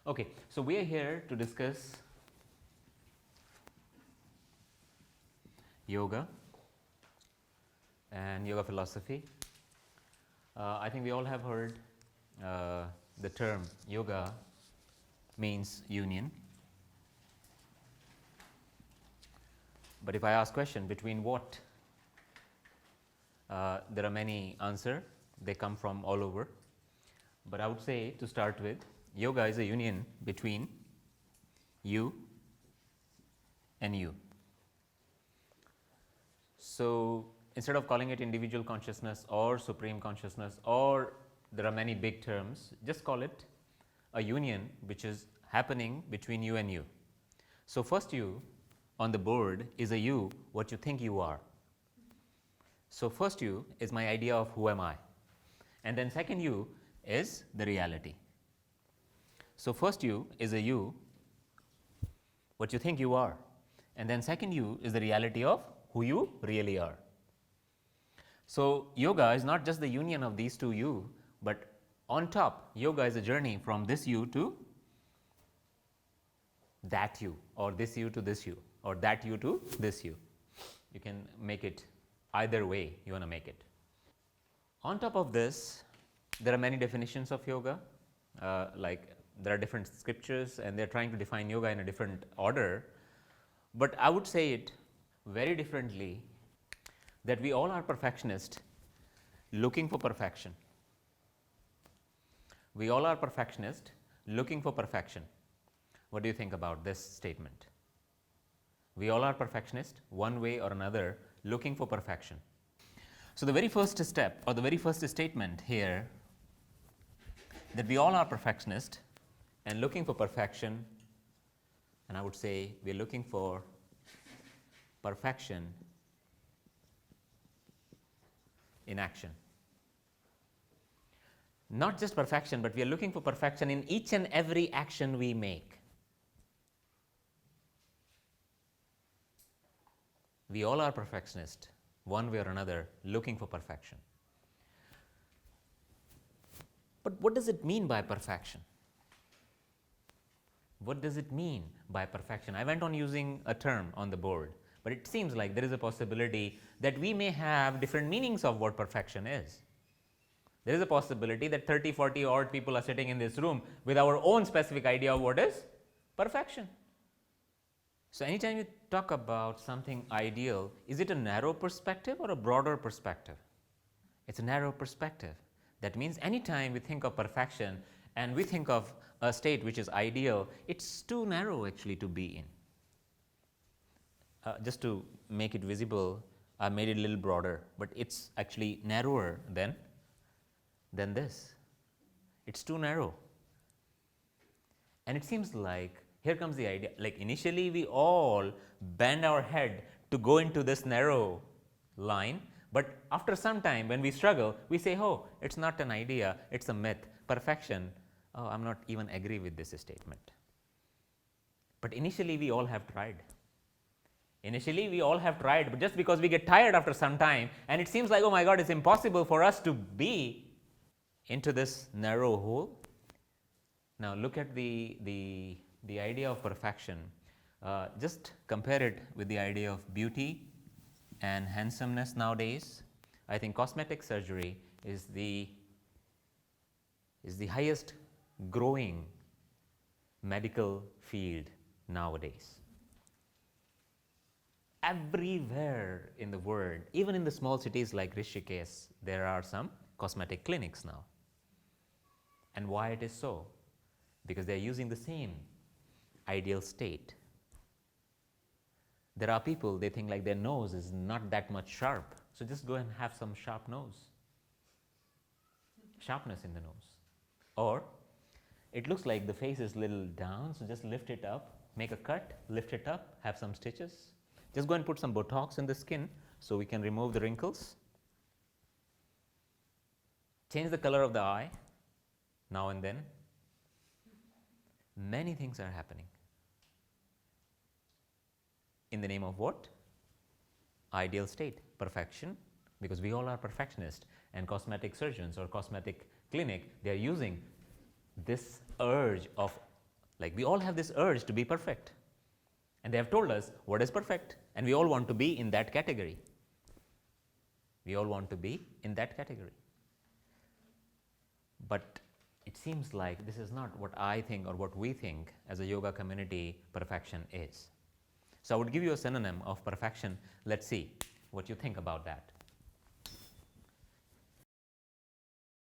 Okay, so we are here to discuss yoga and yoga philosophy. I think we all have heard the term yoga means union. But if I ask question between what, there are many answers. They come from all over. But I would say to start with, yoga is a union between you and you. So, instead of calling it individual consciousness or supreme consciousness, or there are many big terms, just call it a union which is happening between you and you. So, first you on the board is a you, what you think you are. So, first you is my idea of who am I, and then second you is the reality. So, first you is a you, what you think you are, and then second you is the reality of who you really are. So, yoga is not just the union of these two you, but on top yoga is a journey from this you to that you, or this you to this you, or that you to this you. You can make it either way you want to make it. On top of this, there are many definitions of yoga, like there are different scriptures and they are trying to define yoga in a different order, but I would say it very differently, that we all are perfectionists looking for perfection. We all are perfectionists looking for perfection. What do you think about this statement? We all are perfectionists one way or another looking for perfection. So, the very first step or the very first statement here, that we all are perfectionists and looking for perfection, and I would say we are looking for perfection in action. Not just perfection, but we are looking for perfection in each and every action we make. We all are perfectionists one way or another looking for perfection. But what does it mean by perfection? What does it mean by perfection? I went on using a term on the board, but it seems like there is a possibility that we may have different meanings of what perfection is. There is a possibility that 30, 40 odd people are sitting in this room with our own specific idea of what is perfection. So, anytime you talk about something ideal, is it a narrow perspective or a broader perspective? It is a narrow perspective. That means anytime we think of perfection and we think of a state which is ideal, it is too narrow actually to be in. Just to make it visible, I made it a little broader, but it is actually narrower than this. It is too narrow. And it seems like here comes the idea, like initially we all bend our head to go into this narrow line, but after some time when we struggle, we say, oh, it is not an idea, it is a myth, perfection, oh, I am not even agree with this statement. But initially we all have tried. Initially we all have tried, but just because we get tired after some time and it seems like, oh my God, it is impossible for us to be into this narrow hole. Now, look at the idea of perfection. Just compare it with the idea of beauty and handsomeness nowadays. I think cosmetic surgery is the highest growing medical field nowadays. Everywhere in the world, even in the small cities like Rishikesh, there are some cosmetic clinics now. And why it is so? Because they are using the same ideal state. There are people, they think like their nose is not that much sharp, so just go and have some sharp nose, sharpness in the nose. Or it looks like the face is little down, so just lift it up, make a cut, lift it up, have some stitches. Just go and put some Botox in the skin so we can remove the wrinkles. Change the color of the eye now and then. Many things are happening. In the name of what? Ideal state, perfection, because we all are perfectionists, and cosmetic surgeons or cosmetic clinic, they are using this urge of Like we all have this urge to be perfect. And they have told us what is perfect, and we all want to be in that category. We all want to be in that category. But it seems like this is not what I think or what we think as a yoga community perfection is. So I would give you a synonym of perfection. Let's see what you think about that.